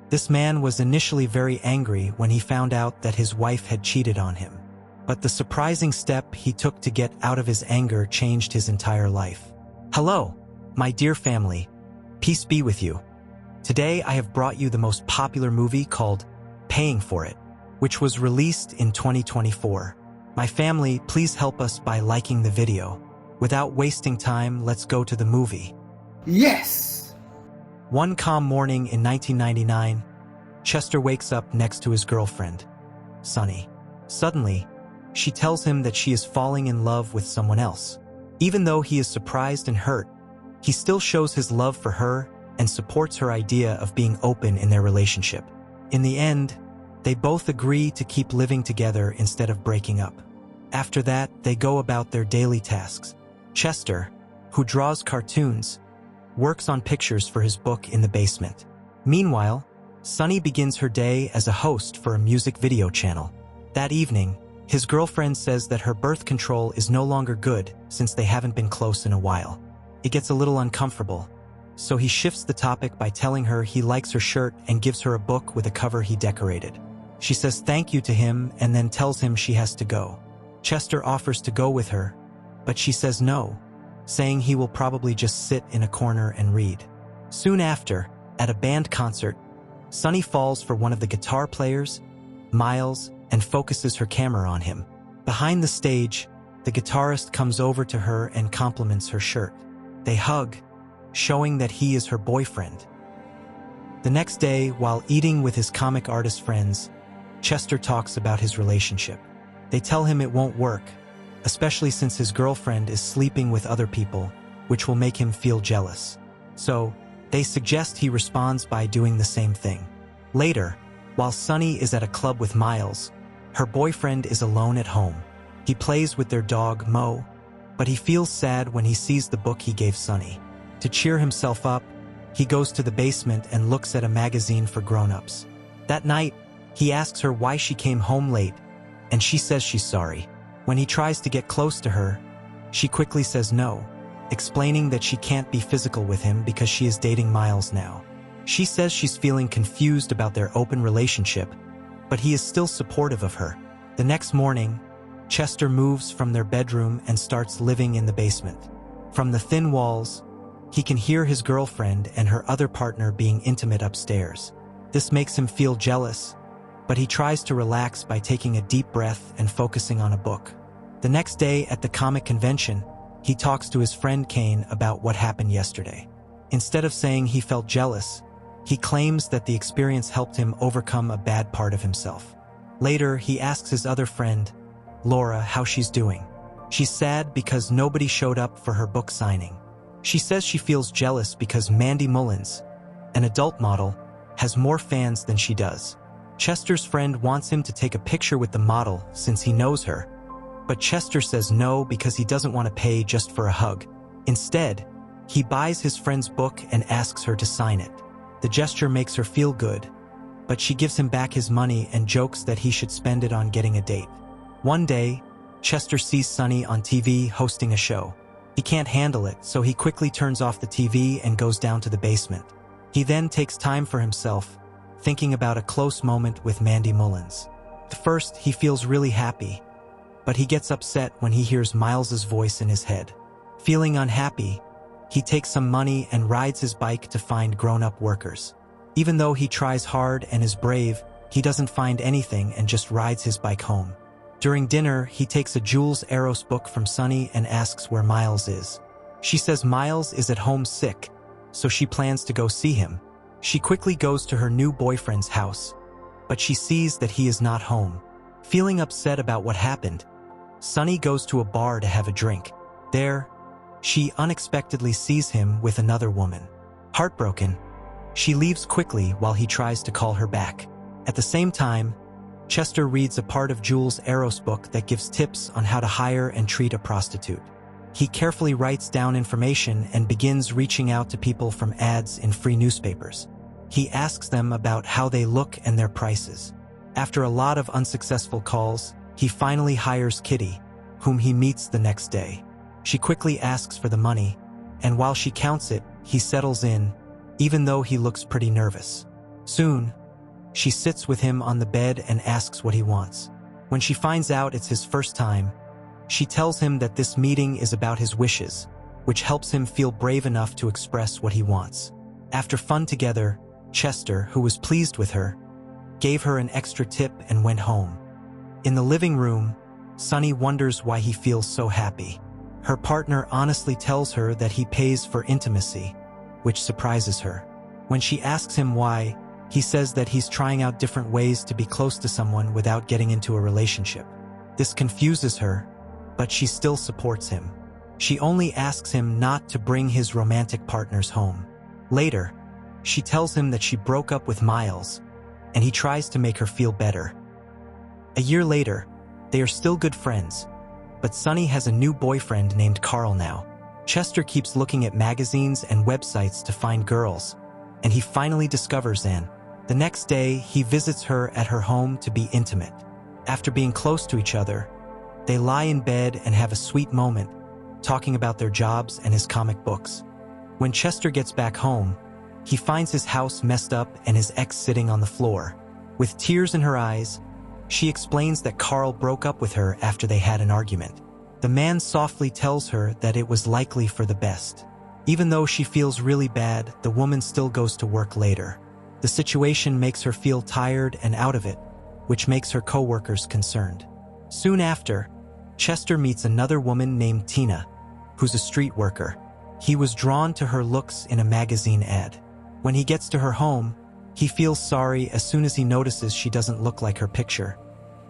This man was initially very angry when he found out that his wife had cheated on him. But the surprising step he took to get out of his anger changed his entire life. Hello, my dear family. Peace be with you. Today I have brought you the most popular movie called Paying for It, which was released in 2024. My family, please help us by liking the video. Without wasting time, let's go to the movie. Yes! One calm morning in 1999, Chester wakes up next to his girlfriend, Sunny. Suddenly, she tells him that she is falling in love with someone else. Even though he is surprised and hurt, he still shows his love for her and supports her idea of being open in their relationship. In the end, they both agree to keep living together instead of breaking up. After that, they go about their daily tasks. Chester, who draws cartoons, works on pictures for his book in the basement. Meanwhile, Sunny begins her day as a host for a music video channel. That evening, his girlfriend says that her birth control is no longer good since they haven't been close in a while. It gets a little uncomfortable, so he shifts the topic by telling her he likes her shirt and gives her a book with a cover he decorated. She says thank you to him and then tells him she has to go. Chester offers to go with her, but she says no, saying he will probably just sit in a corner and read. Soon after, at a band concert, Sunny falls for one of the guitar players, Miles, and focuses her camera on him. Behind the stage, the guitarist comes over to her and compliments her shirt. They hug, showing that he is her boyfriend. The next day, while eating with his comic artist friends, Chester talks about his relationship. They tell him it won't work, especially since his girlfriend is sleeping with other people, which will make him feel jealous. So, they suggest he responds by doing the same thing. Later, while Sunny is at a club with Miles, her boyfriend is alone at home. He plays with their dog, Mo, but he feels sad when he sees the book he gave Sunny. To cheer himself up, he goes to the basement and looks at a magazine for grown-ups. That night, he asks her why she came home late, and she says she's sorry. When he tries to get close to her, she quickly says no, explaining that she can't be physical with him because she is dating Miles now. She says she's feeling confused about their open relationship, but he is still supportive of her. The next morning, Chester moves from their bedroom and starts living in the basement. From the thin walls, he can hear his girlfriend and her other partner being intimate upstairs. This makes him feel jealous, but he tries to relax by taking a deep breath and focusing on a book. The next day at the comic convention, he talks to his friend Kane about what happened yesterday. Instead of saying he felt jealous, he claims that the experience helped him overcome a bad part of himself. Later, he asks his other friend, Laura, how she's doing. She's sad because nobody showed up for her book signing. She says she feels jealous because Mandy Mullins, an adult model, has more fans than she does. Chester's friend wants him to take a picture with the model since he knows her, but Chester says no because he doesn't want to pay just for a hug. Instead, he buys his friend's book and asks her to sign it. The gesture makes her feel good, but she gives him back his money and jokes that he should spend it on getting a date. One day, Chester sees Sunny on TV hosting a show. He can't handle it, so he quickly turns off the TV and goes down to the basement. He then takes time for himself, thinking about a close moment with Mandy Mullins. At first, he feels really happy, but he gets upset when he hears Miles's voice in his head. Feeling unhappy, he takes some money and rides his bike to find grown-up workers. Even though he tries hard and is brave, he doesn't find anything and just rides his bike home. During dinner, he takes a Jules Eros book from Sunny and asks where Miles is. She says Miles is at home sick, so she plans to go see him. She quickly goes to her new boyfriend's house, but she sees that he is not home. Feeling upset about what happened, Sunny goes to a bar to have a drink. There, she unexpectedly sees him with another woman. Heartbroken, she leaves quickly while he tries to call her back. At the same time, Chester reads a part of Jules Eros' book that gives tips on how to hire and treat a prostitute. He carefully writes down information and begins reaching out to people from ads in free newspapers. He asks them about how they look and their prices. After a lot of unsuccessful calls, he finally hires Kitty, whom he meets the next day. She quickly asks for the money, and while she counts it, he settles in, even though he looks pretty nervous. Soon, she sits with him on the bed and asks what he wants. When she finds out it's his first time, she tells him that this meeting is about his wishes, which helps him feel brave enough to express what he wants. After fun together, Chester, who was pleased with her, gave her an extra tip and went home. In the living room, Sunny wonders why he feels so happy. Her partner honestly tells her that he pays for intimacy, which surprises her. When she asks him why, he says that he's trying out different ways to be close to someone without getting into a relationship. This confuses her, but she still supports him. She only asks him not to bring his romantic partners home. Later, she tells him that she broke up with Miles, and he tries to make her feel better. A year later, they are still good friends, but Sunny has a new boyfriend named Carl now. Chester keeps looking at magazines and websites to find girls, and he finally discovers Anne. The next day, he visits her at her home to be intimate. After being close to each other, they lie in bed and have a sweet moment, talking about their jobs and his comic books. When Chester gets back home, he finds his house messed up and his ex sitting on the floor. With tears in her eyes, she explains that Carl broke up with her after they had an argument. The man softly tells her that it was likely for the best. Even though she feels really bad, the woman still goes to work later. The situation makes her feel tired and out of it, which makes her coworkers concerned. Soon after, Chester meets another woman named Tina, who's a street worker. He was drawn to her looks in a magazine ad. When he gets to her home, he feels sorry as soon as he notices she doesn't look like her picture,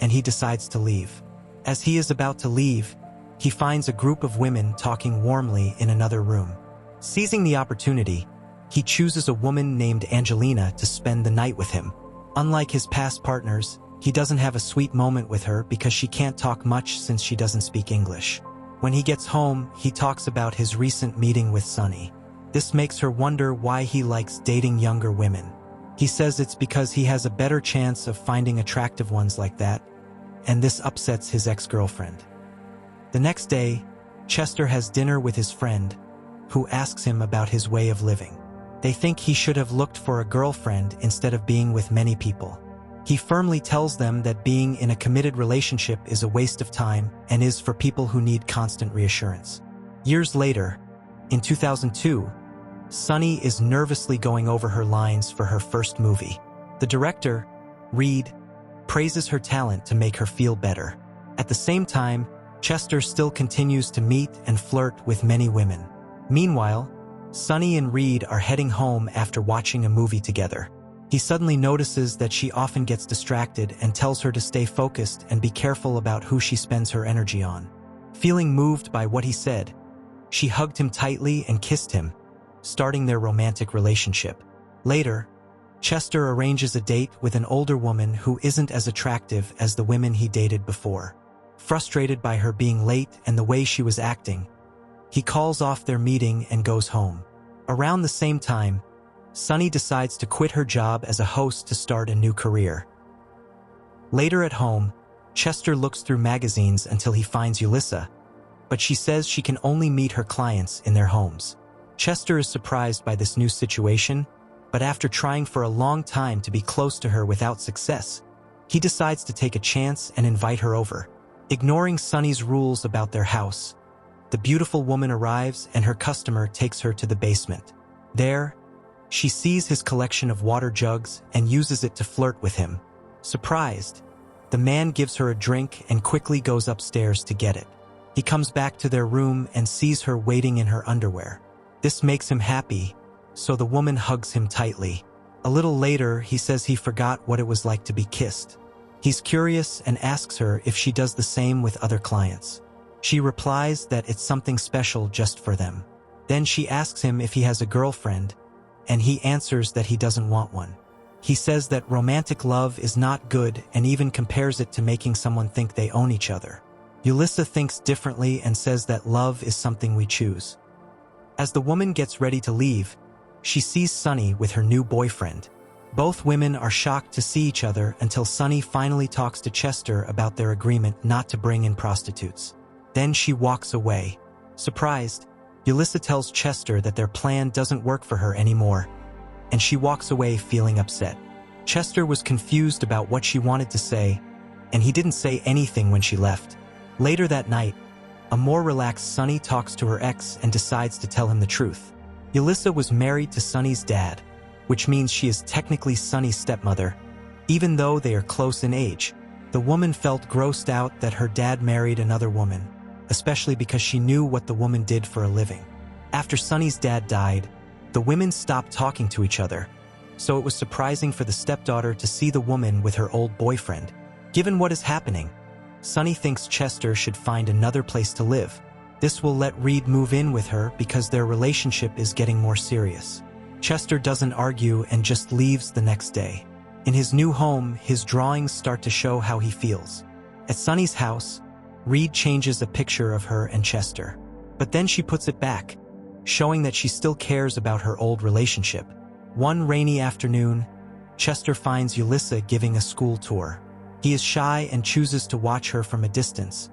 and he decides to leave. As he is about to leave, he finds a group of women talking warmly in another room. Seizing the opportunity, he chooses a woman named Angelina to spend the night with him. Unlike his past partners, he doesn't have a sweet moment with her because she can't talk much since she doesn't speak English. When he gets home, he talks about his recent meeting with Sunny. This makes her wonder why he likes dating younger women. He says it's because he has a better chance of finding attractive ones like that, and this upsets his ex-girlfriend. The next day, Chester has dinner with his friend, who asks him about his way of living. They think he should have looked for a girlfriend instead of being with many people. He firmly tells them that being in a committed relationship is a waste of time and is for people who need constant reassurance. Years later, in 2002, Sunny is nervously going over her lines for her first movie. The director, Reed, praises her talent to make her feel better. At the same time, Chester still continues to meet and flirt with many women. Meanwhile, Sunny and Reed are heading home after watching a movie together. He suddenly notices that she often gets distracted and tells her to stay focused and be careful about who she spends her energy on. Feeling moved by what he said, she hugged him tightly and kissed him, starting their romantic relationship. Later, Chester arranges a date with an older woman who isn't as attractive as the women he dated before. Frustrated by her being late and the way she was acting, he calls off their meeting and goes home. Around the same time, Sunny decides to quit her job as a host to start a new career. Later at home, Chester looks through magazines until he finds Ulysa, but she says she can only meet her clients in their homes. Chester is surprised by this new situation, but after trying for a long time to be close to her without success, he decides to take a chance and invite her over. Ignoring Sunny's rules about their house, the beautiful woman arrives and her customer takes her to the basement. There, she sees his collection of water jugs and uses it to flirt with him. Surprised, the man gives her a drink and quickly goes upstairs to get it. He comes back to their room and sees her waiting in her underwear. This makes him happy, so the woman hugs him tightly. A little later, he says he forgot what it was like to be kissed. He's curious and asks her if she does the same with other clients. She replies that it's something special just for them. Then she asks him if he has a girlfriend, and he answers that he doesn't want one. He says that romantic love is not good and even compares it to making someone think they own each other. Ulysa thinks differently and says that love is something we choose. As the woman gets ready to leave, she sees Sunny with her new boyfriend. Both women are shocked to see each other until Sunny finally talks to Chester about their agreement not to bring in prostitutes. Then she walks away. Surprised, Ulysa tells Chester that their plan doesn't work for her anymore, and she walks away feeling upset. Chester was confused about what she wanted to say, and he didn't say anything when she left. Later that night, a more relaxed Sunny talks to her ex and decides to tell him the truth. Ulysa was married to Sunny's dad, which means she is technically Sunny's stepmother, even though they are close in age. The woman felt grossed out that her dad married another woman, especially because she knew what the woman did for a living. After Sunny's dad died, the women stopped talking to each other, so it was surprising for the stepdaughter to see the woman with her old boyfriend. Given what is happening, Sunny thinks Chester should find another place to live. This will let Reed move in with her because their relationship is getting more serious. Chester doesn't argue and just leaves the next day. In his new home, his drawings start to show how he feels. At Sunny's house, Reed changes a picture of her and Chester, but then she puts it back, showing that she still cares about her old relationship. One rainy afternoon, Chester finds Ulysa giving a school tour. He is shy and chooses to watch her from a distance,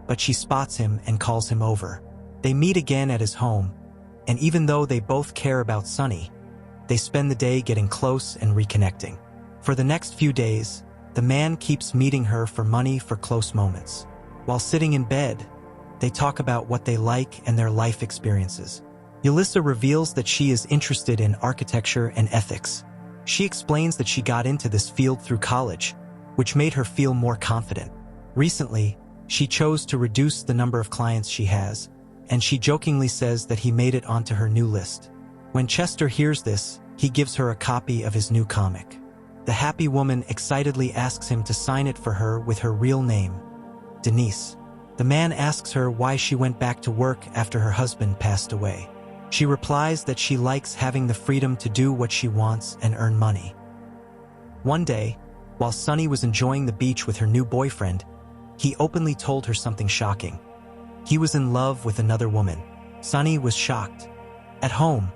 but she spots him and calls him over. They meet again at his home, and even though they both care about Sunny, they spend the day getting close and reconnecting. For the next few days, the man keeps meeting her for money for close moments. While sitting in bed, they talk about what they like and their life experiences. Ulysa reveals that she is interested in architecture and ethics. She explains that she got into this field through college, which made her feel more confident. Recently, she chose to reduce the number of clients she has, and she jokingly says that he made it onto her new list. When Chester hears this, he gives her a copy of his new comic. The happy woman excitedly asks him to sign it for her with her real name, Denise. The man asks her why she went back to work after her husband passed away. She replies that she likes having the freedom to do what she wants and earn money. One day, while Sunny was enjoying the beach with her new boyfriend, he openly told her something shocking. He was in love with another woman. Sunny was shocked. At home,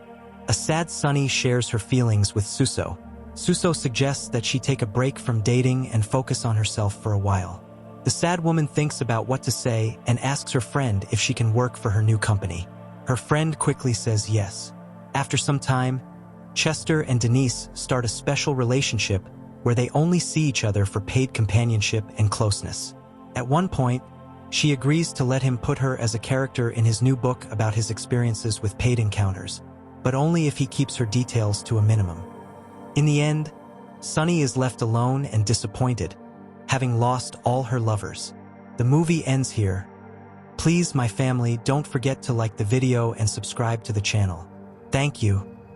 a sad Sunny shares her feelings with Suso. Suso suggests that she take a break from dating and focus on herself for a while. The sad woman thinks about what to say and asks her friend if she can work for her new company. Her friend quickly says yes. After some time, Chester and Denise start a special relationship where they only see each other for paid companionship and closeness. At one point, she agrees to let him put her as a character in his new book about his experiences with paid encounters, but only if he keeps her details to a minimum. In the end, Sunny is left alone and disappointed, having lost all her lovers. The movie ends here. Please, my family, don't forget to like the video and subscribe to the channel. Thank you.